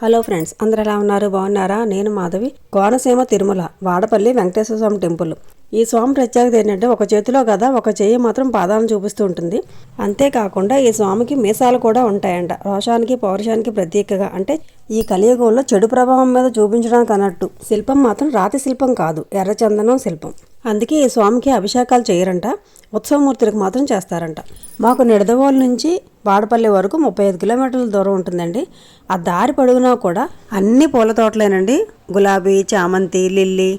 Hello friends, అందరూ ఎలా ఉన్నారు? బాగున్నారా? నేను మాధవి. కోనసీమ తిరుమల వాడపల్లి వెంకటేశ్వర స్వామి టెంపుల్. ఈ స్వామి ప్రత్యేకత ఏంటంటే ఒక చేతిలో కదా ఒక చెయ్యి మాత్రం పాదాలను చూపిస్తూ ఉంటుంది. అంతేకాకుండా ఈ స్వామికి మీసాలు కూడా ఉంటాయంట. రోషానికి పౌరుషానికి ప్రత్యేకగా, అంటే ఈ కలియుగంలో చెడు ప్రభావం మీద చూపించడానికి అన్నట్టు. శిల్పం మాత్రం రాతి శిల్పం కాదు, ఎర్రచందనం శిల్పం. అందుకే ఈ స్వామికి అభిషేకాలు చేయరంట, ఉత్సవమూర్తులకు మాత్రం చేస్తారంట. మాకు నిడదవోలు నుంచి వాడపల్లి వరకు 35 కిలోమీటర్ల దూరం ఉంటుందండి. ఆ దారి పొడుగునా కూడా అన్ని పూల తోటలేనండి. గులాబీ, చామంతి, లిల్లీ,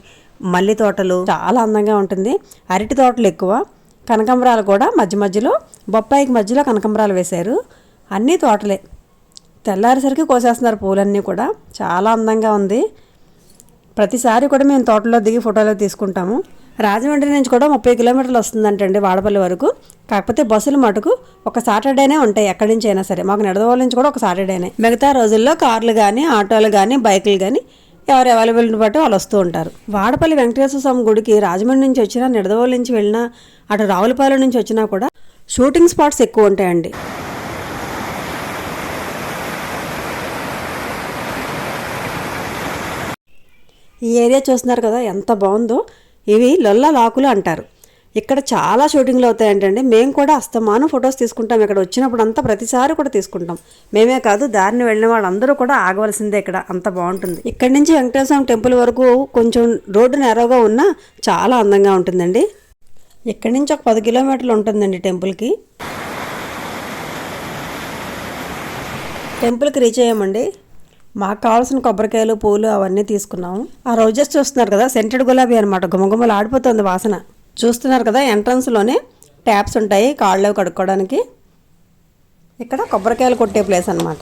మల్లి తోటలు చాలా అందంగా ఉంటుంది. అరటి తోటలు ఎక్కువ, కనకంబరాలు కూడా మధ్య మధ్యలో, బొప్పాయికి మధ్యలో కనకంబరాలు వేశారు. అన్నీ తోటలే. తెల్లారేసరికి కోసేస్తున్నారు పూలన్నీ కూడా. చాలా అందంగా ఉంది. ప్రతిసారి కూడా మేము తోటలో దిగి ఫోటోలు తీసుకుంటాము. రాజమండ్రి నుంచి కూడా 30 కిలోమీటర్లు వస్తుందంటండి వాడపల్లి వరకు. కాకపోతే బస్సులు మటుకు ఒక సాటర్డేనే ఉంటాయి, ఎక్కడి నుంచి అయినా సరే. మాకు నిడదవోలు నుంచి కూడా ఒక సాటర్డేనే. మిగతా రోజుల్లో కార్లు కానీ, ఆటోలు కానీ, బైకులు కానీ ఎవరు అవైలబిలిటీ బట్టి వాళ్ళు వస్తూ ఉంటారు. వాడపల్లి వెంకటేశ్వర స్వామి గుడికి రాజమండ్రి నుంచి వచ్చినా, నిడదవోలు నుంచి వెళ్ళినా, అటు రావులపాలెం నుంచి వచ్చినా కూడా షూటింగ్ స్పాట్స్ ఎక్కువ ఉంటాయండి. ఈ ఏరియా చూస్తున్నారు కదా ఎంత బాగుందో. ఇవి లొల్ల లాకులు అంటారు. ఇక్కడ చాలా షూటింగ్లు అవుతాయంటండి. మేము కూడా అస్తమానం ఫొటోస్ తీసుకుంటాం. ఇక్కడ వచ్చినప్పుడు అంతా ప్రతిసారి కూడా తీసుకుంటాం. మేమే కాదు, దారిని వెళ్ళిన వాళ్ళందరూ కూడా ఆగవలసిందే. ఇక్కడ అంత బాగుంటుంది. ఇక్కడ నుంచి వెంకటేశ్వర స్వామి టెంపుల్ వరకు కొంచెం రోడ్డు నేరోగా ఉన్నా చాలా అందంగా ఉంటుందండి. ఇక్కడి నుంచి ఒక 10 కిలోమీటర్లు ఉంటుందండి టెంపుల్కి. టెంపుల్కి రీచ్ అయ్యామండి. మాకు కావాల్సిన కొబ్బరికాయలు, పూలు అవన్నీ తీసుకున్నాము. ఆ రోజెస్ చూస్తున్నారు కదా, సెంటెడ్ గులాబీ అనమాట. గుమగుమలు ఆడిపోతుంది వాసన. చూస్తున్నారు కదా, ఎంట్రన్స్లోనే ట్యాప్స్ ఉంటాయి కాళ్ళు కడుక్కోవడానికి. ఇక్కడ కొబ్బరికాయలు కొట్టే ప్లేస్ అనమాట.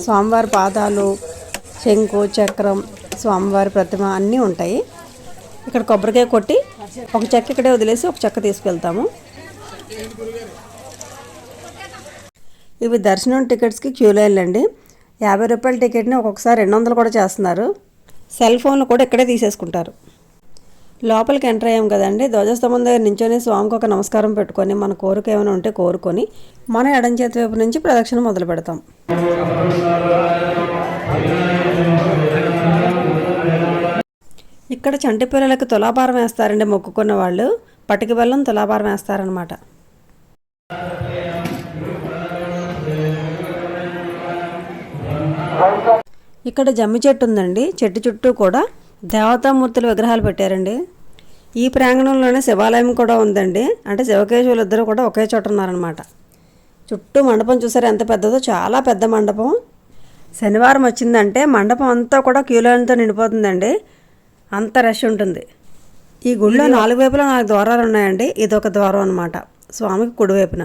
స్వామివారి పాదాలు, శంకు, చక్రం, స్వామివారి ప్రతిమ అన్నీ ఉంటాయి. ఇక్కడ కొబ్బరికాయ కొట్టి ఒక చెక్క ఇక్కడే వదిలేసి ఒక చెక్క తీసుకెళ్తాము. ఇవి దర్శనం టికెట్స్కి క్యూ లైన్లు అండి. 50 రూపాయల టికెట్ని ఒక్కొక్కసారి 200 కూడా చేస్తున్నారు. సెల్ ఫోన్లు కూడా ఇక్కడే తీసేసుకుంటారు. లోపలికి ఎంటర్ అయ్యాం కదండి. ధ్వజస్తంభం దగ్గర నించొని స్వామికి ఒక నమస్కారం పెట్టుకొని మన కోరిక ఏమైనా ఉంటే కోరుకొని మన ఎడం చేతి వైపు నుంచి ప్రదక్షిణ మొదలు పెడతాం. ఇక్కడ చంటి పిల్లలకి తులాభారం వేస్తారండి. మొక్కుకున్న వాళ్ళు పటిక బెల్లం తులాభారం వేస్తారనమాట. ఇక్కడ జమ్మి చెట్టు ఉందండి. చెట్టు చుట్టూ కూడా దేవతామూర్తుల విగ్రహాలు పెట్టారండి. ఈ ప్రాంగణంలోనే శివాలయం కూడా ఉందండి. అంటే శివకేశవులు ఇద్దరు కూడా ఒకే చోట ఉన్నారనమాట. చుట్టూ మండపం చూసారు ఎంత పెద్దదో, చాలా పెద్ద మండపం. శనివారం వచ్చిందంటే మండపం అంతా కూడా క్యూలైన్తో నిండిపోతుందండి. అంత రష్ ఉంటుంది. ఈ గుడిలో 4 వైపులా 4 ద్వారాలు ఉన్నాయండి. ఇదొక ద్వారం అనమాట, స్వామికి కుడివైపున.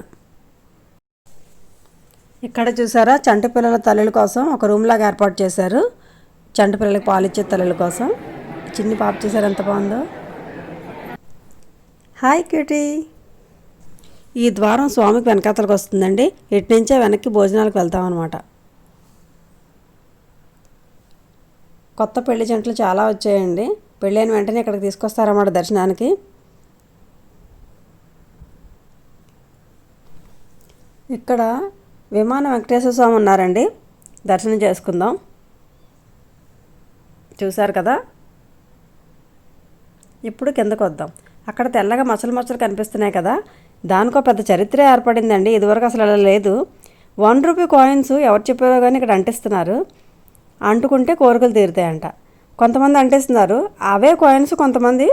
ఇక్కడ చూసారా, చంటి పిల్లల తల్లుల కోసం ఒక రూమ్ లాగా ఏర్పాటు చేశారు. చంటి పిల్లలకి పాలిచ్చే తల్లుల కోసం. చిన్ని పాప చూసారు ఎంత బాగుందో. Hi cutie. ఈ ద్వారం స్వామికి వెనకాతలకు వస్తుందండి. ఇటు నుంచే వెనక్కి భోజనాలకు వెళ్తాం అనమాట. కొత్త పెళ్లి జంటలు చాలా వచ్చాయండి. పెళ్ళైన వెంటనే ఇక్కడికి తీసుకొస్తారన్నమాట దర్శనానికి. ఇక్కడ విమాన వెంకటేశ్వర స్వామి ఉన్నారండి. దర్శనం చేసుకుందాం. చూసారు కదా. ఇప్పుడు కిందకు వద్దాం. అక్కడ తెల్లగా మచ్చలు మచ్చలు కనిపిస్తున్నాయి కదా, దానికో పెద్ద చరిత్ర ఏర్పడిందండి. ఇదివరకు అసలు అలా లేదు. 1 రూపీ కాయిన్స్ ఎవరు చెప్పారో కానీ ఇక్కడ అంటిస్తున్నారు. అంటుకుంటే కోరికలు తీరుతాయంట. కొంతమంది అంటిస్తున్నారు. అవే కాయిన్స్ కొంతమంది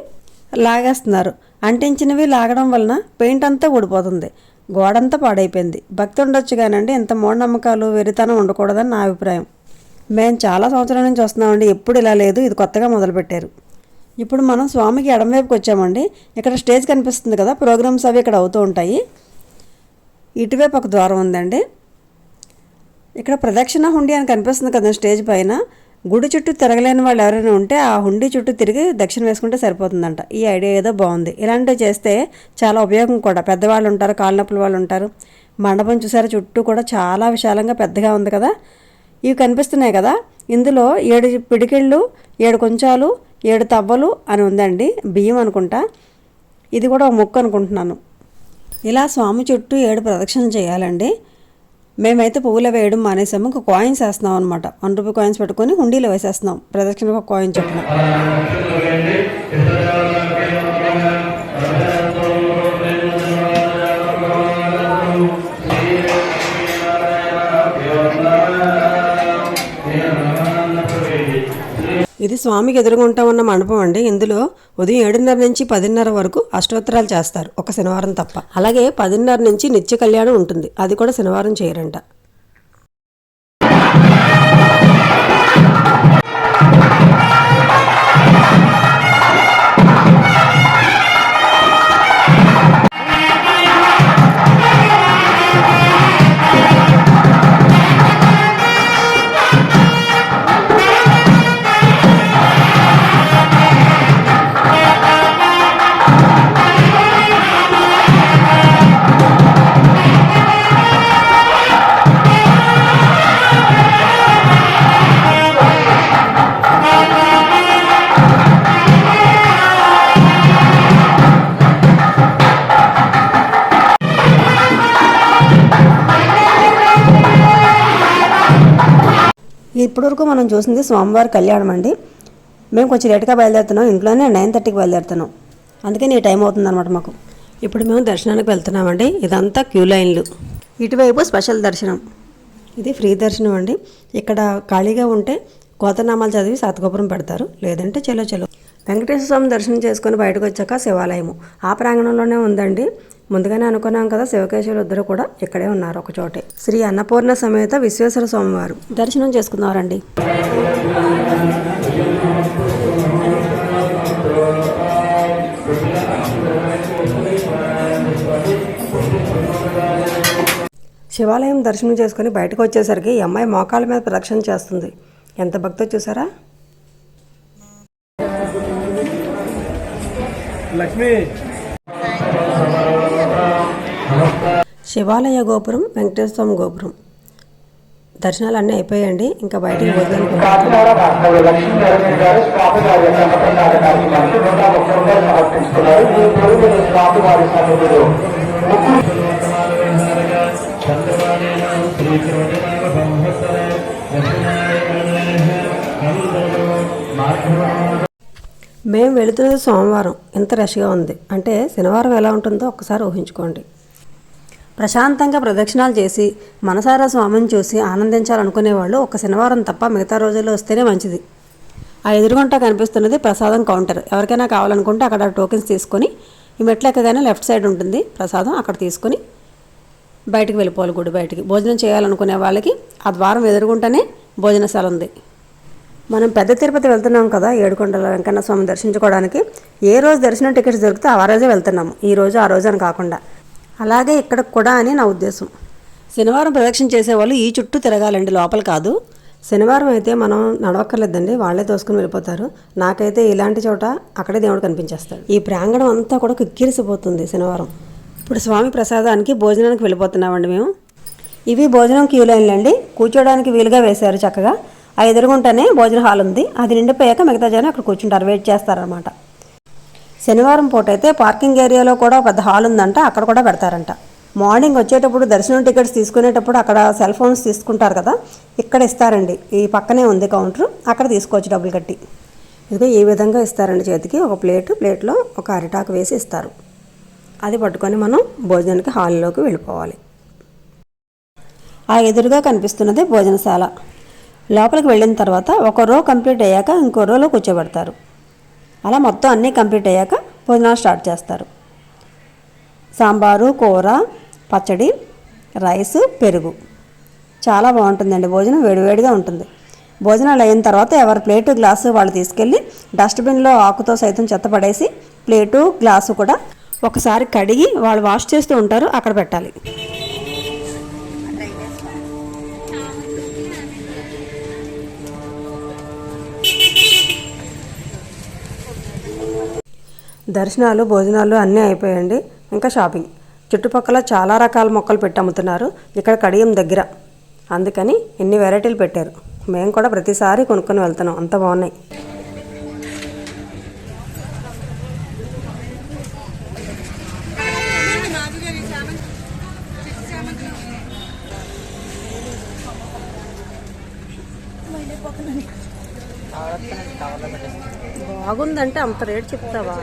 లాగేస్తున్నారు. అంటించినవి లాగడం వలన పెయింట్ అంతా ఊడిపోతుంది, గోడంతా పాడైపోయింది. భక్తి ఉండొచ్చు కానండి, ఇంత మూఢనమ్మకాలు, వెరితనం ఉండకూడదని నా అభిప్రాయం. మేము చాలా సంవత్సరాల నుంచి వస్తున్నామండి, ఎప్పుడు ఇలా లేదు. ఇది కొత్తగా మొదలుపెట్టారు. ఇప్పుడు మనం స్వామికి ఎడమవైపుకి వచ్చామండి. ఇక్కడ స్టేజ్ కనిపిస్తుంది కదా, ప్రోగ్రామ్స్ అవి ఇక్కడ అవుతూ ఉంటాయి. ఇటువైపు ఒక ద్వారం ఉందండి. ఇక్కడ ప్రదక్షిణ హుండీ అని కనిపిస్తుంది కదా స్టేజ్ పైన. గుడి చుట్టూ తిరగలేని వాళ్ళు ఎవరైనా ఉంటే ఆ హుండీ చుట్టూ తిరిగి దక్షిణ వేసుకుంటే సరిపోతుందంట. ఈ ఐడియా ఏదో బాగుంది. ఇలాంటివి చేస్తే చాలా ఉపయోగం కూడా. పెద్దవాళ్ళు ఉంటారు, కాళ్ళ నొప్పుల వాళ్ళు ఉంటారు. మండపం చూసారా, చుట్టూ కూడా చాలా విశాలంగా పెద్దగా ఉంది కదా. ఇవి కనిపిస్తున్నాయి కదా, ఇందులో 7 పిడికిళ్ళు, 7 కొంచాలు, 7 తవ్వలు అని ఉందండి. బియ్యం అనుకుంటా. ఇది కూడా ఒక ముక్క అనుకుంటున్నాను. ఇలా స్వామి చుట్టూ 7 ప్రదక్షిణలు చేయాలండి. మేమైతే పువ్వులు వేయడం మానేసాము, ఇంకా కాయిన్స్ వేస్తున్నాం అనమాట. 1 రూపీ కాయిన్స్ పెట్టుకొని హుండీలో వేసేస్తున్నాం, ప్రదక్షిణకు ఒక కాయిన్ చొప్పున. ఇది స్వామికి ఎదురుగుంటా ఉన్న మండపం అండి. ఇందులో ఉదయం 7:30 నుంచి 10:30 వరకు అష్టోత్తరాలు చేస్తారు, ఒక శనివారం తప్ప. అలాగే 10:30 నుంచి నిత్య కళ్యాణం ఉంటుంది, అది కూడా శనివారం చేయరంట. ఇప్పటివరకు మనం చూసింది స్వామివారి కళ్యాణం అండి. మేము కొంచెం లేట్గా బయలుదేరుతున్నాం, ఇంట్లోనే 9:30కి బయలుదేరుతున్నాం, అందుకని ఈ టైం అవుతుంది అనమాట మాకు. ఇప్పుడు మేము దర్శనానికి వెళ్తున్నామండి. ఇదంతా క్యూ లైన్లు, ఇటువైపు స్పెషల్ దర్శనం, ఇది ఫ్రీ దర్శనం అండి. ఇక్కడ ఖాళీగా ఉంటే కోతనామాలు చదివి సాతగోపురం పెడతారు, లేదంటే చలో చలో. వెంకటేశ్వర స్వామి దర్శనం చేసుకుని బయటకు వచ్చాక శివాలయము ఆ ప్రాంగణంలోనే ఉందండి. ముందుగానే అనుకున్నాం కదా, శివకేశవులు ఇద్దరు కూడా ఇక్కడే ఉన్నారు ఒక చోటే. శ్రీ అన్నపూర్ణ సమేత విశ్వేశ్వర స్వామివారు దర్శనం చేసుకున్నారండి. శివాలయం దర్శనం చేసుకుని బయటకు వచ్చేసరికి ఈ అమ్మాయి మోకాళ్ళ మీద ప్రదక్షిణ చేస్తుంది. ఎంత భక్తో చూసారా. లక్ష్మి శివాలయ గోపురం, వెంకటేశ్వర స్వామి గోపురం దర్శనాలు అన్నీ అయిపోయాయండి. ఇంకా బయటికి భోజనానికి మేము వెళుతున్నది సోమవారం. ఎంత రష్గా ఉంది అంటే శనివారం ఎలా ఉంటుందో ఒక్కసారి ఊహించుకోండి. ప్రశాంతంగా ప్రదక్షిణాలు చేసి మనసారా స్వామిని చూసి ఆనందించాలనుకునే వాళ్ళు ఒక శనివారం తప్ప మిగతా రోజుల్లో వస్తేనే మంచిది. ఆ ఎదురుగుంట కనిపిస్తున్నది ప్రసాదం కౌంటర్. ఎవరికైనా కావాలనుకుంటే అక్కడ టోకెన్స్ తీసుకొని ఈ మెట్లు ఎక్కగానే లెఫ్ట్ సైడ్ ఉంటుంది ప్రసాదం, అక్కడ తీసుకొని బయటికి వెళ్ళిపోవాలి. గుడి బయటికి భోజనం చేయాలనుకునే వాళ్ళకి ఆ ద్వారం ఎదురుగుంటనే భోజనశాల ఉంది. మనం పెద్ద తిరుపతి వెళ్తున్నాం కదా, ఏడుకొండల వెంకన్న స్వామి దర్శించుకోవడానికి. ఏ రోజు దర్శనం టికెట్స్ దొరికితే ఆ రోజే వెళ్తున్నాము, ఈ రోజు ఆ రోజు అని కాకుండా. అలాగే ఇక్కడ కూడా అని నా ఉద్దేశం. శనివారం ప్రదక్షిణ చేసేవాళ్ళు ఈ చుట్టూ తిరగాలండి, లోపల కాదు. శనివారం అయితే మనం నడవక్కర్లేదండి, వాళ్ళే తోసుకుని వెళ్ళిపోతారు. నాకైతే ఇలాంటి చోట అక్కడే దేవుడు కనిపించేస్తాడు. ఈ ప్రాంగణం అంతా కూడా కిక్కిరిసిపోతుంది శనివారం. ఇప్పుడు స్వామి ప్రసాదానికి భోజనానికి వెళ్ళిపోతున్నామండి మేము. ఇవి భోజనం క్యూ లైన్లు అండి, కూర్చోడానికి వీలుగా వేశారు చక్కగా. ఆ ఎదురుగుంటనే భోజన హాల్ ఉంది, అది నిండిపోయాక మిగతా జనం అక్కడ కూర్చుంటారు, వెయిట్ చేస్తారనమాట. శనివారం పూట అయితే పార్కింగ్ ఏరియాలో కూడా పెద్ద హాల్ ఉందంట, అక్కడ కూడా పెడతారంట. మార్నింగ్ వచ్చేటప్పుడు దర్శనం టికెట్స్ తీసుకునేటప్పుడు అక్కడ సెల్ ఫోన్స్ తీసుకుంటారు కదా, ఇక్కడ ఇస్తారండి. ఈ పక్కనే ఉంది కౌంటర్, అక్కడ తీసుకోవచ్చు డబ్బులు కట్టి. ఇదిగో ఈ విధంగా ఇస్తారండి, చేతికి ఒక ప్లేట్లో ఒక అరిటాకు వేసి ఇస్తారు. అది పట్టుకొని మనం భోజనానికి హాల్లోకి వెళ్ళిపోవాలి. ఆ ఎదురుగా కనిపిస్తున్నది భోజనశాల. లోపలికి వెళ్ళిన తర్వాత ఒక రో కంప్లీట్ అయ్యాక ఇంకో రోలో కూర్చోబెడతారు. అలా మొత్తం అన్నీ కంప్లీట్ అయ్యాక భోజనాలు స్టార్ట్ చేస్తారు. సాంబారు, కూర, పచ్చడి, రైసు, పెరుగు చాలా బాగుంటుందండి. భోజనం వేడివేడిగా ఉంటుంది. భోజనాలు అయిన తర్వాత ఎవరి ప్లేటు గ్లాసు వాళ్ళు తీసుకెళ్ళి డస్ట్బిన్లో ఆకుతో సైతం చెత్త పడేసి ప్లేటు గ్లాసు కూడా ఒకసారి కడిగి వాళ్ళు వాష్ చేస్తూ ఉంటారు, అక్కడ పెట్టాలి. దర్శనాలు, భోజనాలు అన్నీ అయిపోయాయండి. ఇంకా షాపింగ్. చుట్టుపక్కల చాలా రకాల మొక్కలు పెట్టి అమ్ముతున్నారు. ఇక్కడ కడియం దగ్గర, అందుకని ఎన్ని వెరైటీలు పెట్టారు. మేము కూడా ప్రతిసారి కొనుక్కొని వెళ్తున్నాం, అంత బాగున్నాయి. బాగుందంటే అంత రేట్ చెప్తావా?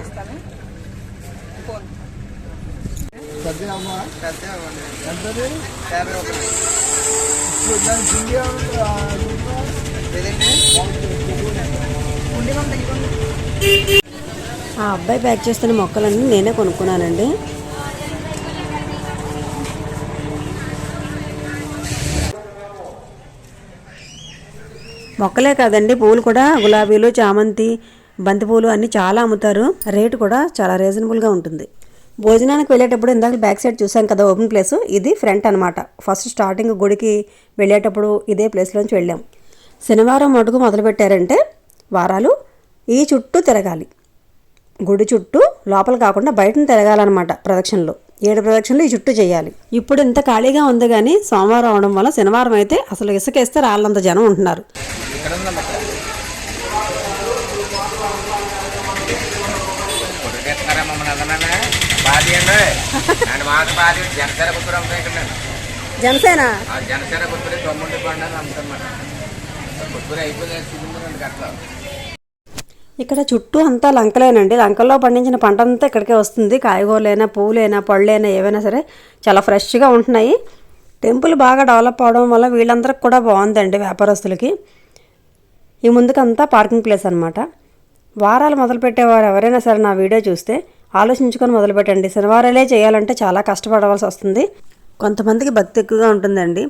ఆ అబ్బాయి ప్యాక్ చేస్తున్న మొక్కలన్నీ నేనే కొనుక్కున్నానండి. మొక్కలే కాదండి, పూలు కూడా గులాబీలు, చామంతి, బంతిపూలు అన్నీ చాలా అమ్ముతారు. రేటు కూడా చాలా రీజనబుల్గా ఉంటుంది. భోజనానికి వెళ్ళేటప్పుడు ఇందాక బ్యాక్ సైడ్ చూసాం కదా ఓపెన్ ప్లేస్, ఇది ఫ్రంట్ అనమాట. ఫస్ట్ స్టార్టింగ్ గుడికి వెళ్ళేటప్పుడు ఇదే ప్లేస్లోంచి వెళ్ళాం. శనివారం మటుకు మొదలుపెట్టారంటే వారాలు ఈ చుట్టూ తిరగాలి. గుడి చుట్టూ లోపల కాకుండా బయటను తిరగాలన్నమాట. ప్రదక్షిణలు 7 ప్రదక్షిణలు ఈ చుట్టూ చేయాలి. ఇప్పుడు ఇంత ఖాళీగా ఉంది కానీ సోమవారం అవడం వల్ల శనివారం అయితే అసలు ఇసుకేస్తే రాళ్ళంత జనం ఉంటున్నారు. జనసేన ఇక్కడ చుట్టూ అంతా లంకలేనండి. లంకల్లో పండించిన పంట అంతా ఇక్కడికే వస్తుంది. కాయగూరలైనా, పువ్వులైనా, పళ్ళైనా ఏవైనా సరే చాలా ఫ్రెష్గా ఉంటున్నాయి. టెంపుల్ బాగా డెవలప్ అవడం వల్ల వీళ్ళందరికి కూడా బాగుందండి, వ్యాపారస్తులకి. ఈ ముందుకంతా పార్కింగ్ ప్లేస్ అనమాట. వారాలు మొదలుపెట్టేవారు ఎవరైనా సరే నా వీడియో చూస్తే ఆలోచించుకొని మొదలుపెట్టండి. శనివారాలే చేయాలంటే చాలా కష్టపడవలసి వస్తుంది. కొంతమందికి భక్తి ఎక్కువగా ఉంటుందండి.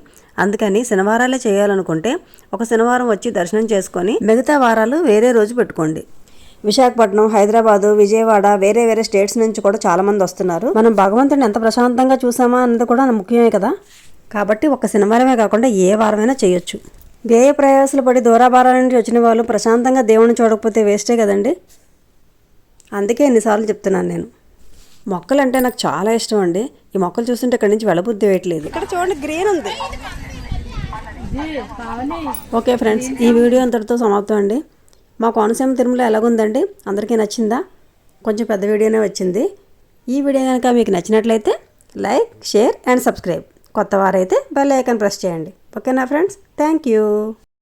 అందుకని శనివారాలే చేయాలనుకుంటే ఒక శనివారం వచ్చి దర్శనం చేసుకొని మిగతా వారాలు వేరే రోజు పెట్టుకోండి. విశాఖపట్నం, హైదరాబాదు, విజయవాడ, వేరే వేరే స్టేట్స్ నుంచి కూడా చాలామంది వస్తున్నారు. మనం భగవంతుడిని ఎంత ప్రశాంతంగా చూసామా అన్నది కూడా ముఖ్యమే కదా. కాబట్టి ఒక శనివారమే కాకుండా ఏ వారమైనా చేయొచ్చు. వ్యయ ప్రయాసాలు పడి దూరాభారాల నుంచి వచ్చిన వాళ్ళు ప్రశాంతంగా దేవుడిని చూడకపోతే వేస్టే కదండి. అందుకే ఎన్నిసార్లు చెప్తున్నాను నేను. మొక్కలు అంటే నాకు చాలా ఇష్టం అండి. ఈ మొక్కలు చూస్తుంటే ఇక్కడి నుంచి వెళ్ళబుద్ధి వేయట్లేదు. ఇక్కడ చూడండి గ్రీన్ ఉంది. ఓకే ఫ్రెండ్స్, ఈ వీడియో అంతటితో సమాప్తం అండి. మా కోనసీమ తిరుమల ఎలాగుందండి? అందరికీ నచ్చిందా? కొంచెం పెద్ద వీడియోనే వచ్చింది. ఈ వీడియో కనుక మీకు నచ్చినట్లయితే లైక్, షేర్ అండ్ సబ్స్క్రైబ్. కొత్త వారైతే బెల్ ఐకాన్ ప్రెస్ చేయండి. ఓకేనా ఫ్రెండ్స్? Thank you.